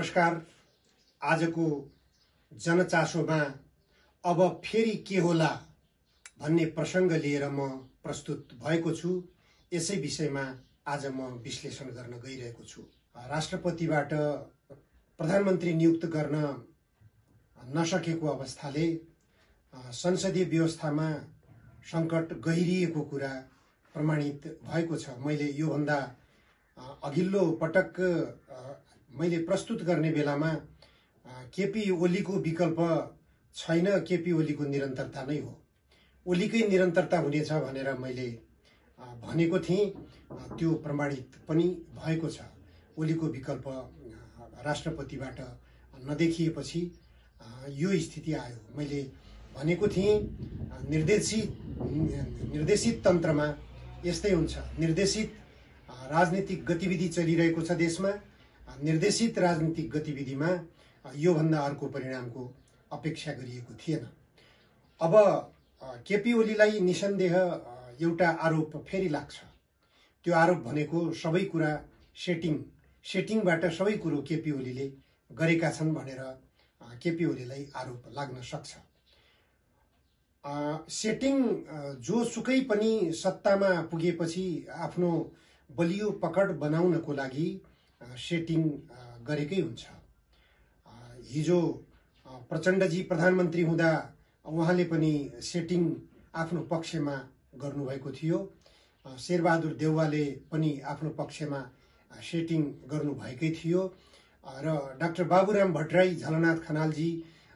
नमस्कार। आजको जनचासोमा अब फेरि के होला भन्ने प्रसंग लिएर म प्रस्तुत भएको छु। यसै विषयमा आज म विश्लेषण गर्न गइरहेको छु। राष्ट्रपतिबाट प्रधानमन्त्री नियुक्त गर्न नसकेको अवस्थाले संसदीय व्यवस्थामा संकट गहिरिएको कुरा प्रमाणित भएको छ। मैले यो भन्दा अघिल्लो पटक मैले प्रस्तुत गर्ने बेलामा केपी ओलीको विकल्प छैन, केपी ओलीको निरन्तरता नै हो, ओलीकै निरन्तरता हुनेछ भनेर मैले भनेको थिएँ। त्यो प्रमाणित पनि भएको छ। ओलीको विकल्प राष्ट्रपतिबाट नदेखिएपछि यो स्थिति आयो। मैले भनेको थिएँ निर्देशित तन्त्रमा यस्तै हुन्छ। निर्देशित राजनीतिक गतिविधि चलिरहेको छ देशमा। निर्देशित राजनीतिक गतिविधिमा यो भन्दा अर्को परिणामको अपेक्षा गरिएको थिएन। अब केपी ओलीलाई निसन्देह एउटा आरोप फेरि लाग्छ। त्यो आरोप भनेको सबै कुरा सेटिङबाट सबै कुरो केपी ओलीले गरेका छन् भनेर केपी ओलीलाई आरोप लाग्न सक्छ। सेटिङ जोसुकै पनि सत्तामा पुगेपछि आफ्नो बलियो पकड बनाउनको लागि सेटिङ गरेकै हुन्छ। हिजो प्रचण्डजी प्रधानमन्त्री हुँदा उहाँले पनि सेटिङ आफ्नो पक्षमा गर्नुभएको थियो। शेरबहादुर देउवाले पनि आफ्नो पक्षमा सेटिङ गर्नुभएकै थियो र डाक्टर बाबुराम भट्टराई, झलनाथ खनालजी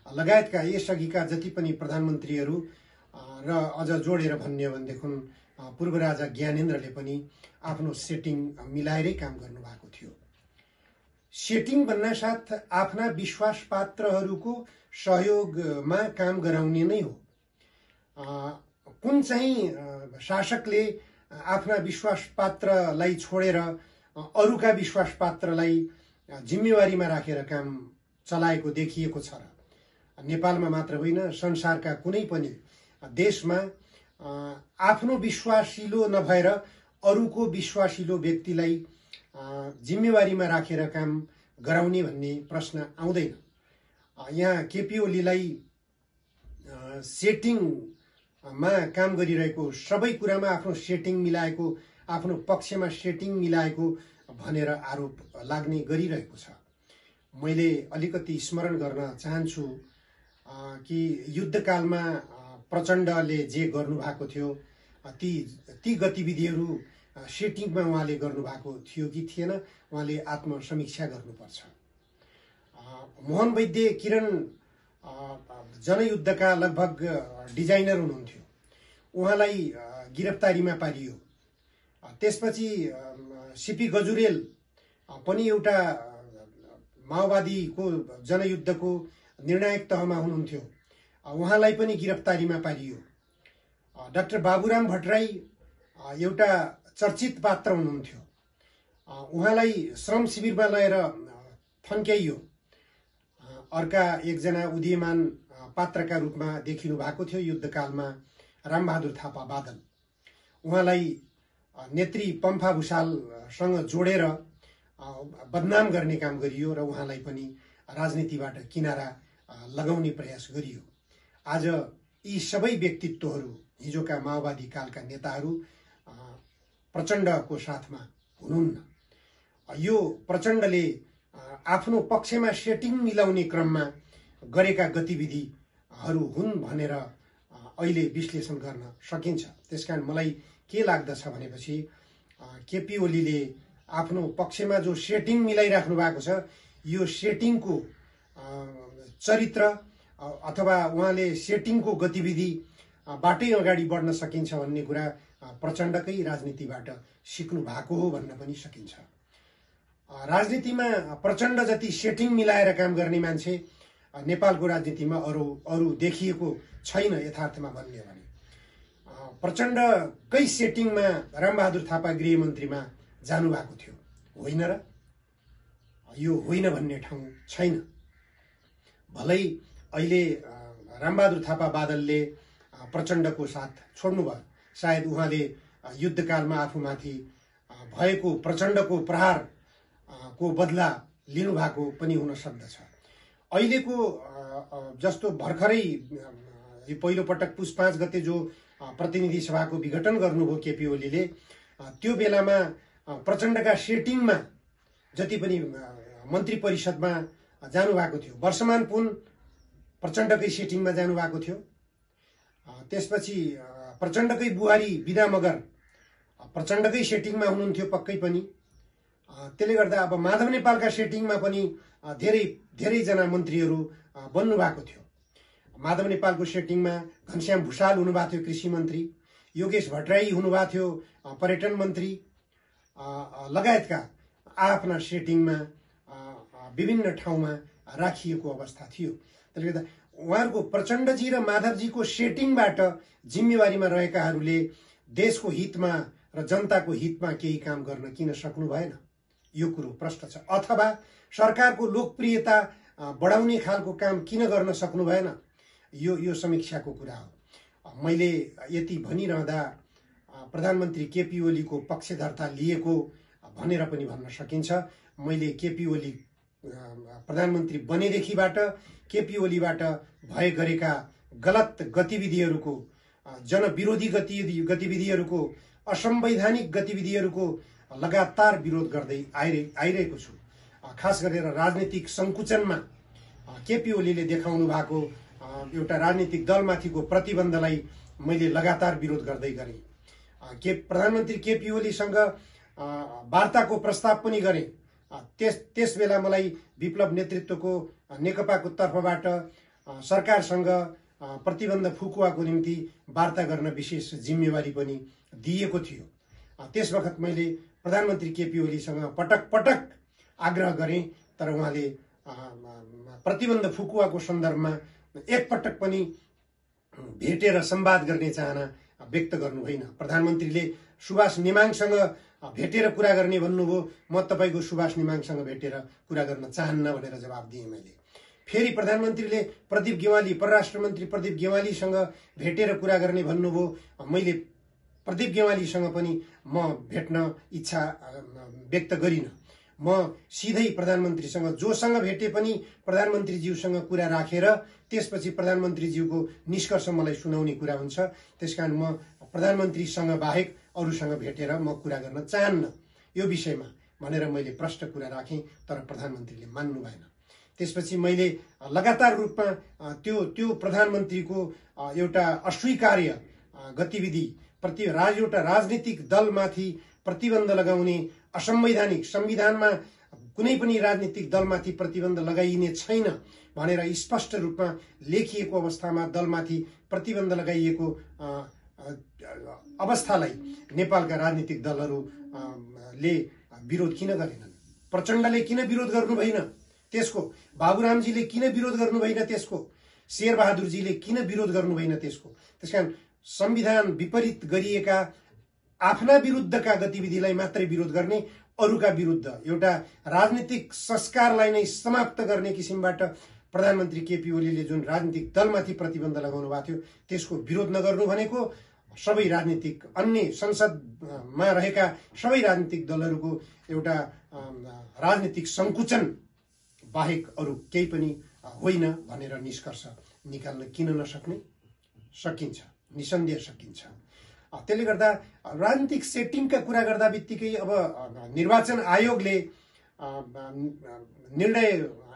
लगायतका यसअघिका जति पनि प्रधानमन्त्रीहरू र अझ जोडेर भन्ने हो भनेदेखि पूर्व राजा ज्ञानेन्द्रले पनि आफ्नो सेटिङ मिलाएरै काम गर्नुभएको थियो। सेटिङ भन्नासाथ आफ्ना विश्वास पात्रहरूको सहयोगमा काम गराउने नै हो। कुन चाहिँ शासकले आफ्ना विश्वास पात्रलाई छोडेर अरूका विश्वास पात्रलाई जिम्मेवारीमा राखेर काम चलाएको देखिएको छ र? नेपालमा मात्र होइन, संसारका कुनै पनि देशमा आफ्नो विश्वासिलो नभएर अरूको विश्वासिलो व्यक्तिलाई जिम्मेवारीमा राखेर काम गराउने भन्ने प्रश्न आउँदैन। यहाँ केपी ओलीलाई सेटिङमा काम गरिरहेको, सबै कुरामा आफ्नो सेटिङ मिलाएको, आफ्नो पक्षमा सेटिङ मिलाएको भनेर आरोप लाग्ने गरिरहेको छ। मैले अलिकति स्मरण गर्न चाहन्छु कि युद्धकालमा प्रचण्डले जे गर्नुभएको थियो ती गतिविधिहरू सेटिङमा उहाँले गर्नुभएको थियो कि थिएन, उहाँले आत्मसमीक्षा गर्नुपर्छ। मोहन वैद्य किरण जनयुद्धका लगभग डिजाइनर हुनुहुन्थ्यो। उहाँलाई गिरफ्तारीमा पारियो। त्यसपछि सीपी गजुरेल पनि एउटा माओवादीको जनयुद्धको निर्णायक तहमा हुनुहुन्थ्यो। उहाँलाई पनि गिरफ्तारीमा पारियो। डाक्टर बाबुराम भट्टराई एउटा चर्चित पात्र हुनुहुन्थ्यो। उहाँलाई श्रम शिविरमा लगेर थन्क्याइयो। अर्का एकजना उदीयमान पात्रका रूपमा देखिनु भएको थियो युद्धकालमा रामबहादुर थापा बादल। उहाँलाई नेत्री पम्फा भुषालसँग जोडेर बदनाम गर्ने काम गरियो र उहाँलाई पनि राजनीतिबाट किनारा लगाउने प्रयास गरियो। आज यी सबै व्यक्तित्वहरू, हिजोका माओवादी कालका नेताहरू प्रचण्डको साथमा हुनुहुन्न। यो प्रचण्डले आफ्नो पक्षमा सेटिङ मिलाउने क्रममा गरेका गतिविधिहरू हुन् भनेर अहिले विश्लेषण गर्न सकिन्छ। त्यसकारण मलाई के लाग्दछ भनेपछि केपी ओलीले आफ्नो पक्षमा जो सेटिङ मिलाइराख्नु भएको छ, यो सेटिङको चरित्र अथवा उहाँले सेटिङको गतिविधि बाटै अगाडि बढ्न सकिन्छ भन्ने कुरा प्रचण्डकै राजनीतिबाट सिक्नु भएको हो भन्न पनि सकिन्छ। राजनीतिमा प्रचण्ड जति सेटिङ मिलाएर काम गर्ने मान्छे नेपालको राजनीतिमा अरू देखिएको छैन। यथार्थमा भन्ने हो भने प्रचण्डकै सेटिङमा रामबहादुर थापा गृहमन्त्रीमा जानुभएको थियो, होइन र? यो होइन भन्ने ठाउँ छैन। भलै अहिले रामबहादुर थापा बादलले प्रचण्डको साथ छोड्नुभयो। सायद उहाँले युद्धकालमा आफूमाथि भएको प्रचण्डको प्रहारको बदला लिनुभएको पनि हुन सक्दछ। अहिलेको जस्तो भर्खरै यो पहिलो पटक पुस 5 गते जो प्रतिनिधि सभाको विघटन गर्नुभयो केपी ओलीले, त्यो बेलामा प्रचण्डका सेटिङमा जति पनि मन्त्री परिषदमा जानुभएको थियो, वर्षमान पुन प्रचण्डकै सेटिङमा जानुभएको थियो। त्यसपछि प्रचण्डकै बुहारी विदा मगर प्रचण्डकै सेटिङमा हुनुहुन्थ्यो पक्कै पनि। त्यसले गर्दा अब माधव नेपालका सेटिङमा पनि धेरैजना मन्त्रीहरू बन्नु भएको थियो। माधव नेपालको सेटिङमा घनश्याम भुषाल हुनुभएको थियो कृषि मन्त्री, योगेश भट्टराई हुनुभएको थियो पर्यटन मन्त्री लगायतका आफ्ना सेटिङमा विभिन्न ठाउँमा राखिएको अवस्था थियो। त्यसले गर्दा उहाँहरूको प्रचण्डजी र माधवजीको सेटिङबाट जिम्मेवारीमा रहेकाहरूले देशको हितमा र जनताको हितमा केही काम गर्न किन सक्नु भएन, यो कुरो प्रश्न छ। अथवा सरकारको लोकप्रियता बढाउने खालको काम किन गर्न सक्नु भएन, यो समीक्षाको कुरा हो। मैले यति भनिरहँदा प्रधानमन्त्री केपी ओलीको पक्षधर्ता लिएको भनेर पनि भन्न सकिन्छ। मैले केपी ओली प्रधानमन्त्री बनेदेखिबाट केपी ओलीबाट भए गरेका गलत गतिविधिहरूको, जनविरोधी गतिविधिहरूको, असंवैधानिक गतिविधिहरूको लगातार विरोध गर्दै आइरहेको छु। खास गरेर राजनीतिक संकुचनमा केपी ओलीले देखाउनु भएको एउटा राजनीतिक दलमाथिको प्रतिबन्धलाई मैले लगातार विरोध गर्दै गरेँ। प्रधानमन्त्री केपी ओलीसँग वार्ताको प्रस्ताव पनि गरेँ। त्यस बेला मलाई विप्लव नेतृत्वको नेकपाको तर्फबाट सरकारसँग प्रतिबन्ध फुकुवाको निम्ति वार्ता गर्न विशेष जिम्मेवारी पनि दिएको थियो। त्यस वखत मैले प्रधानमन्त्री केपी ओलीसँग पटक पटक आग्रह गरेँ, तर उहाँले प्रतिबन्ध फुकुवाको सन्दर्भमा एकपटक पनि भेटेर संवाद गर्ने चाहना व्यक्त गर्नु भएन। प्रधानमन्त्रीले सुभाष नेमाङसँग भेटेर कुरा गर्ने भन्नुभयो, म तपाईको सुभाष नेमाङसँग भेटेर कुरा गर्न चाहन्न भनेर जवाब दिएँ मैले। फेरि प्रधानमन्त्रीले प्रदीप गेवाली, परराष्ट्र मन्त्री प्रदीप गेवालीसँग भेटेर कुरा गर्ने भन्नुभयो, मैले प्रदीप गेवालीसँग पनि म भेट्न इच्छा व्यक्त गरिनँ। म सिधै प्रधानमन्त्रीसँग जोसँग भेटे पनि प्रधानमन्त्रीज्यूसँग कुरा राखेर त्यसपछि प्रधानमन्त्रीज्यूको निष्कर्ष मलाई सुनाउने कुरा हुन्छ। त्यसकारण म प्रधानमन्त्रीसँग बाहेक अरूसँग भेटेर म कुरा गर्न चाहन्न यो विषयमा भनेर मैले प्रष्ट कुरा राखेँ, तर प्रधानमन्त्रीले मान्नु भएन। त्यसपछि मैले लगातार रूपमा त्यो प्रधानमन्त्रीको एउटा अस्वीकार्य गतिविधि प्रति एउटा राजनीतिक दलमाथि प्रतिबन्ध लगाउने, असंवैधानिक, संविधानमा कुनै पनि राजनीतिक दलमाथि प्रतिबन्ध लगाइने छैन भनेर स्पष्ट रूपमा लेखिएको अवस्थामा दलमाथि प्रतिबन्ध लगाइएको अवस्थालाई नेपालका राजनीतिक दलहरूले विरोध किन गरेनन्? प्रचण्डले किन विरोध गर्नु भएन त्यसको? बाबुरामजीले किन विरोध गर्नु भएन त्यसको? शेरबहादुरजीले किन विरोध गर्नु भएन त्यसको? त्यसकारण संविधान विपरीत गरिएका आफ्ना विरुद्धका गतिविधिलाई मात्रै विरोध गर्ने, अरूका विरुद्ध एउटा राजनीतिक संस्कारलाई नै समाप्त गर्ने किसिमबाट प्रधानमन्त्री केपी ओलीले जुन राजनीतिक दलमाथि प्रतिबन्ध लगाउनु भएको थियो त्यसको विरोध नगर्नु भनेको सबै राजनीतिक अन्य संसदमा रहेका सबै राजनीतिक दलहरूको एउटा राजनीतिक संकुचन बाहेक अरू केही पनि होइन भनेर निष्कर्ष निकाल्न किन नसक्ने? सकिन्छ, निसन्देह सकिन्छ। त्यसले गर्दा राजनीतिक सेटिङका कुरा गर्दा बित्तिकै अब निर्वाचन आयोगले निर्णय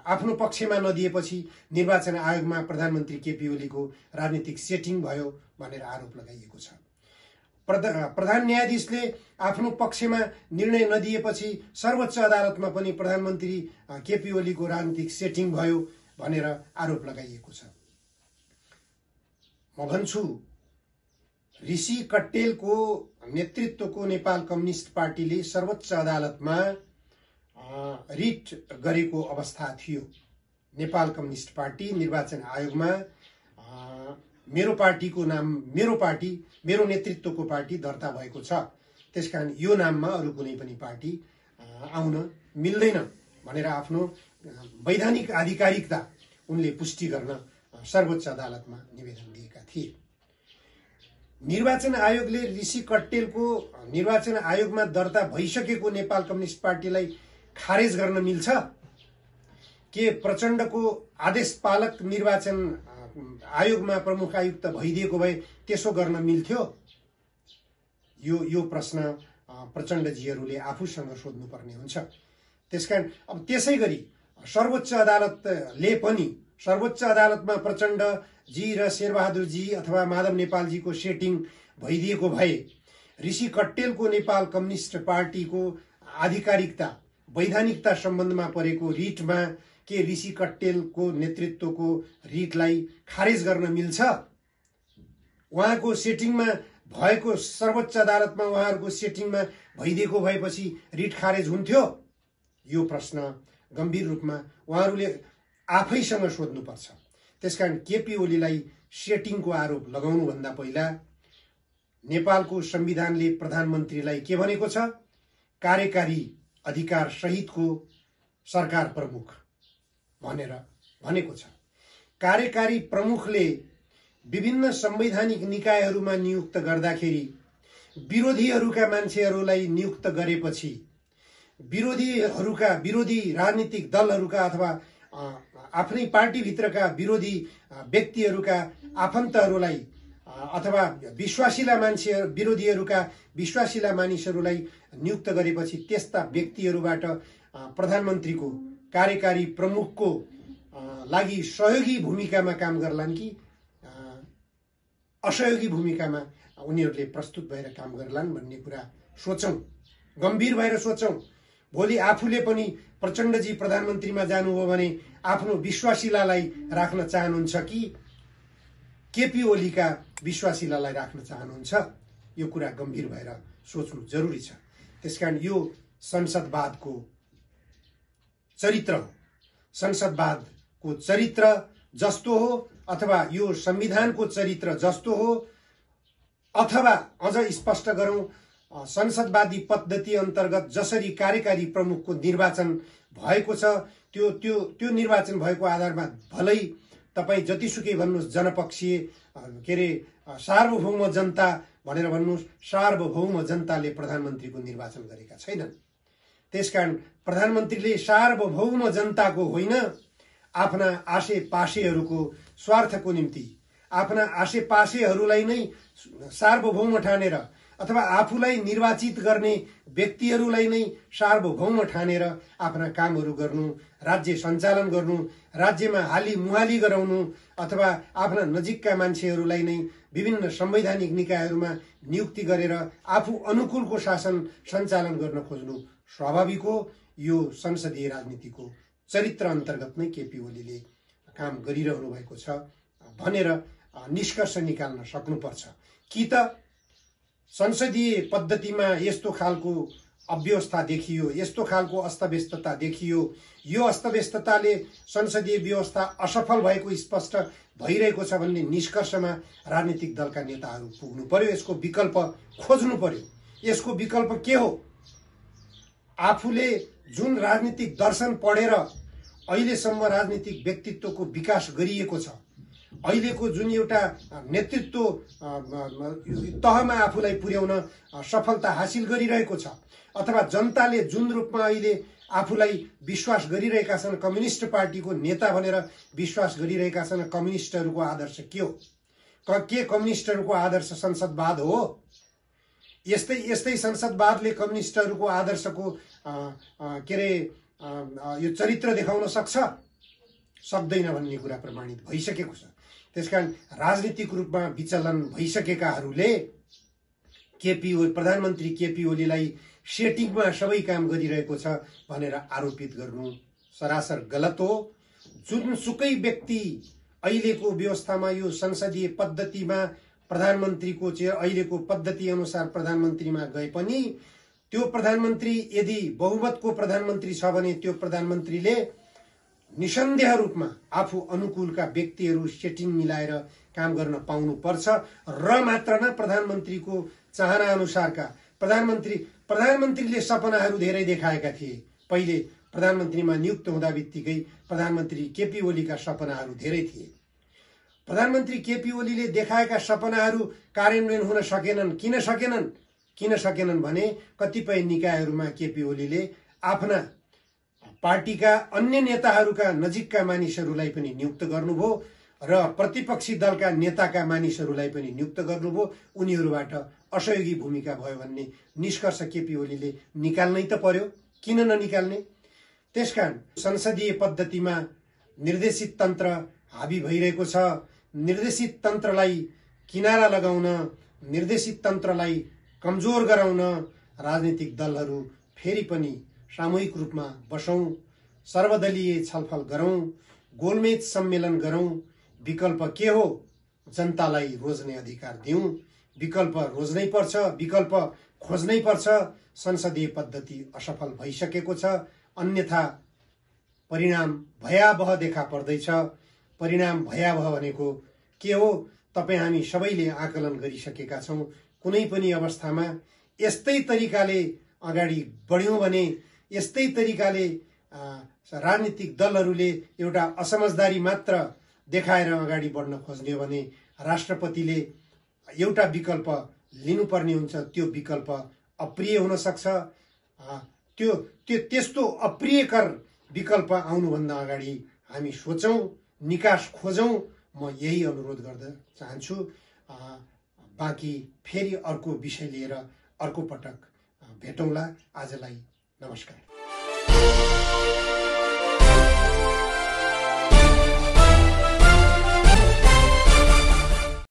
आफ्नो पक्षमा नदिएपछि निर्वाचन आयोगमा प्रधानमन्त्री केपी ओलीको राजनीतिक सेटिङ भयो भनेर आरोप लगाइएको छ। प्रधान न्यायाधीशले आफ्नो पक्षमा निर्णय नदिएपछि सर्वोच्च अदालतमा पनि प्रधानमन्त्री केपी ओलीको राजनीतिक सेटिङ भयो भनेर आरोप लगाइएको छ। म भन्छु ऋषि कट्टेलको नेतृत्वको नेपाल कम्युनिस्ट पार्टीले सर्वोच्च अदालतमा रिट गरेको अवस्था थियो। नेपाल कम्युनिस्ट पार्टी निर्वाचन आयोगमा मेरो पार्टीको नाम, मेरो नेतृत्वको पार्टी दर्ता भएको छ, त्यसकारण यो नाममा अरू कुनै पनि पार्टी आउन मिल्दैन भनेर आफ्नो वैधानिक आधिकारिकता उनले पुष्टि गर्न सर्वोच्च अदालतमा निवेदन दिएका थिए। निर्वाचन आयोगले ऋषि कट्टेलको निर्वाचन आयोगमा दर्ता भइसकेको नेपाल कम्युनिस्ट पार्टीलाई खारेज गर्न मिल्छ? के प्रचण्डको आदेश पालक निर्वाचन आयोगमा प्रमुख आयुक्त भइदिएको भए त्यसो गर्न मिल्थ्यो? यो प्रश्न प्रचण्डजीहरूले आफूसँग सोध्नुपर्ने हुन्छ। त्यसकारण अब त्यसै गरी सर्वोच्च अदालतमा प्रचण्डजी र शेरबहादुरजी अथवा माधव नेपालजीको सेटिङ भइदिएको भए ऋषि कट्टेलको नेपाल कम्युनिस्ट पार्टीको आधिकारिकता वैधानिकता सम्बन्धमा परेको रिटमा के ऋषि कट्टेलको नेतृत्वको रिटलाई खारेज गर्न मिल्छ? उहाँको सेटिङमा भएको सर्वोच्च अदालतमा उहाँहरूको सेटिङमा भइदिएको भएपछि रिट खारेज हुन्थ्यो? यो प्रश्न गम्भीर रूपमा उहाँहरूले आफैसँग सोध्नुपर्छ। त्यसकारण केपी ओलीलाई सेटिङको आरोप लगाउनुभन्दा पहिला नेपालको संविधानले प्रधानमन्त्रीलाई के भनेको छ? कार्यकारी अधिकार सहितको सरकार प्रमुख भनेर भनेको छ। कार्यकारी प्रमुखले विभिन्न संवैधानिक निकायहरूमा नियुक्त गर्दाखेरि विरोधीहरूका मान्छेहरूलाई नियुक्त गरेपछि विरोधी राजनीतिक दलहरूका अथवा आफ्नै पार्टीभित्रका विरोधी व्यक्तिहरूका आफन्तहरूलाई अथवा विरोधीहरूका विश्वासिला मानिसहरूलाई नियुक्त गरेपछि त्यस्ता व्यक्तिहरूबाट प्रधानमन्त्रीको कार्यकारी प्रमुखको लागि सहयोगी भूमिकामा काम गर्लान् कि असहयोगी भूमिकामा उनीहरूले प्रस्तुत भएर काम गर्लान् भन्ने कुरा सोचौं, गम्भीर भएर सोचौं। भोलि आफूले पनि प्रचण्डजी प्रधानमन्त्रीमा जानुभयो भने आफ्नो विश्वासिलालाई राख्न चाहनुहुन्छ कि केपी ओलीका विश्वासिलालाई राख्न चाहनुहुन्छ? यो कुरा गम्भीर भएर सोच्नु जरुरी छ। त्यसकारण यो संसदवादको चरित्र हो। संसदवादको चरित्र जस्तो हो अथवा यो संविधानको चरित्र जस्तो हो, अथवा अझ स्पष्ट गरौं संसदवादी पद्धति अन्तर्गत जसरी कार्यकारी प्रमुखको निर्वाचन भएको छ त्यो निर्वाचन भएको आधारमा भलै तपाई जतिसुकै भन्नुस् जनपक्षीय सार्वभौम जनता भनेर भन्नुस्, सार्वभौम जनताले प्रधानमन्त्रीको निर्वाचन गरेका छैनन्। त्यसकारण प्रधानमन्त्रीले सार्वभौम जनताको होइन, आफ्ना आशेपाशेहरूको स्वार्थको निम्ति आफ्ना आशेपाशेहरूलाई नै सार्वभौम ठानेर अथवा आफूलाई निर्वाचित गर्ने व्यक्तिहरूलाई नै सार्वभौम ठानेर आफ्ना कामहरू गर्नु, राज्य सञ्चालन गर्नु, राज्यमा हाली मुहाली गराउनु अथवा आफ्ना नजिकका मान्छेहरूलाई नै विभिन्न संवैधानिक निकायहरूमा नियुक्ति गरेर आफू अनुकूलको शासन सञ्चालन गर्न खोज्नु स्वाभाविक हो। यो संसदीय राजनीतिको चरित्र अन्तर्गत नै केपी ओलीले काम गरिरहनु भएको छ भनेर निष्कर्ष निकाल्न सक्नुपर्छ। कि त संसदीय पद्धतिमा यस्तो खालको अव्यवस्था देखियो, यस्तो खालको अस्तव्यस्तता देखियो, यो अस्तव्यस्तताले संसदीय व्यवस्था असफल भएको स्पष्ट भइरहेको छ भन्ने निष्कर्षमा राजनीतिक दलका नेताहरू पुग्नु पर्यो। यसको विकल्प खोज्नु पर्यो। यसको विकल्प के हो? आफूले जुन राजनीतिक दर्शन पढेर अहिलेसम्म राजनीतिक व्यक्तित्वको विकास गरिएको छ, अहिलेको जुन एउटा नेतृत्व तहमा आफूलाई पुर्याउन सफलता हासिल गरिरहेको छ, अथवा जनताले जुन रूपमा अहिले आफूलाई विश्वास गरिरहेका छन्, कम्युनिस्ट पार्टीको नेता भनेर विश्वास गरिरहेका छन्, कम्युनिस्टहरूको आदर्श के हो? के कम्युनिस्टहरूको आदर्श संसदवाद हो? यस्तै संसदवादले कम्युनिस्टहरूको आदर्शको यो चरित्र देखाउन सक्छ? सक्दैन भन्ने कुरा प्रमाणित भइसकेको छ। त्यसकारण राजनीतिक रूपमा विचलन भइसकेकाहरूले प्रधानमन्त्री केपी ओलीलाई सेटिङमा सबै काम गरिरहेको छ भनेर आरोपित गर्नु सरासर गलत हो। जुनसुकै व्यक्ति अहिलेको व्यवस्थामा यो संसदीय पद्धतिमा प्रधानमन्त्रीको अहिलेको पद्धति अनुसार प्रधानमन्त्रीमा गए पनि त्यो प्रधानमन्त्री यदि बहुमतको प्रधानमन्त्री छ भने त्यो प्रधानमन्त्रीले निसन्देह रूपमा आफू अनुकूलका व्यक्तिहरू सेटिङ मिलाएर काम गर्न पाउनु पर्छ र मात्र न प्रधानमन्त्रीको चाहना अनुसारका प्रधानमन्त्रीले सपनाहरू धेरै देखाएका थिए। पहिले प्रधानमन्त्रीमा नियुक्त हुँदा बित्तिकै प्रधानमन्त्री केपी ओलीका सपनाहरू धेरै थिए। प्रधानमन्त्री केपी ओलीले देखाएका सपनाहरू कार्यान्वयन हुन सकेनन्। किन सकेनन् भने कतिपय निकायहरूमा केपी ओलीले आफ्ना पार्टीका अन्य नेताहरूका नजिकका मानिसहरूलाई पनि नियुक्त गर्नुभयो र प्रतिपक्षी दलका नेताका मानिसहरूलाई पनि नियुक्त गर्नुभयो। उनीहरूबाट असहयोगी भूमिका भयो भन्ने निष्कर्ष केपी ओलीले निकाल्नै त पर्यो, किन ननिकाल्ने? त्यसकारण संसदीय पद्धतिमा निर्देशित तन्त्र हावी भइरहेको छ। निर्देशित तन्त्रलाई किनारा लगाउन, निर्देशित तन्त्रलाई कमजोर गराउन राजनीतिक दलहरू फेरि पनि सामूहिक रूपमा बसौं, सर्वदलीय छलफल गरौं, गोलमेज सम्मेलन गरौं। विकल्प के हो? जनतालाई रोज्ने अधिकार दिउँ। विकल्प रोज्नै पर्छ, विकल्प खोज्नै पर्छ। संसदीय पद्धति असफल भइसकेको छ, अन्यथा परिणाम भयावह देखा पर्दैछ। परिणाम भयावह भनेको के हो? तपाईँ हामी सबैले आकलन गरिसकेका छौं। कुनै पनि अवस्थामा यस्तै तरिकाले अगाडि बढ्यौं भने, यस्तै तरिकाले राजनीतिक दलहरूले एउटा असमझदारी मात्र देखाएर अगाडि बढ्न खोज्ने हो भने राष्ट्रपतिले एउटा विकल्प लिनुपर्ने हुन्छ। त्यो विकल्प अप्रिय हुन सक्छ। त्यस्तो अप्रियकर विकल्प आउनुभन्दा अगाडि हामी सोचौं, निकास खोजौं। म यही अनुरोध गर्न चाहन्छु। बाँकी फेरि अर्को विषय लिएर अर्को पटक भेटौँला। आजलाई नमस्कार।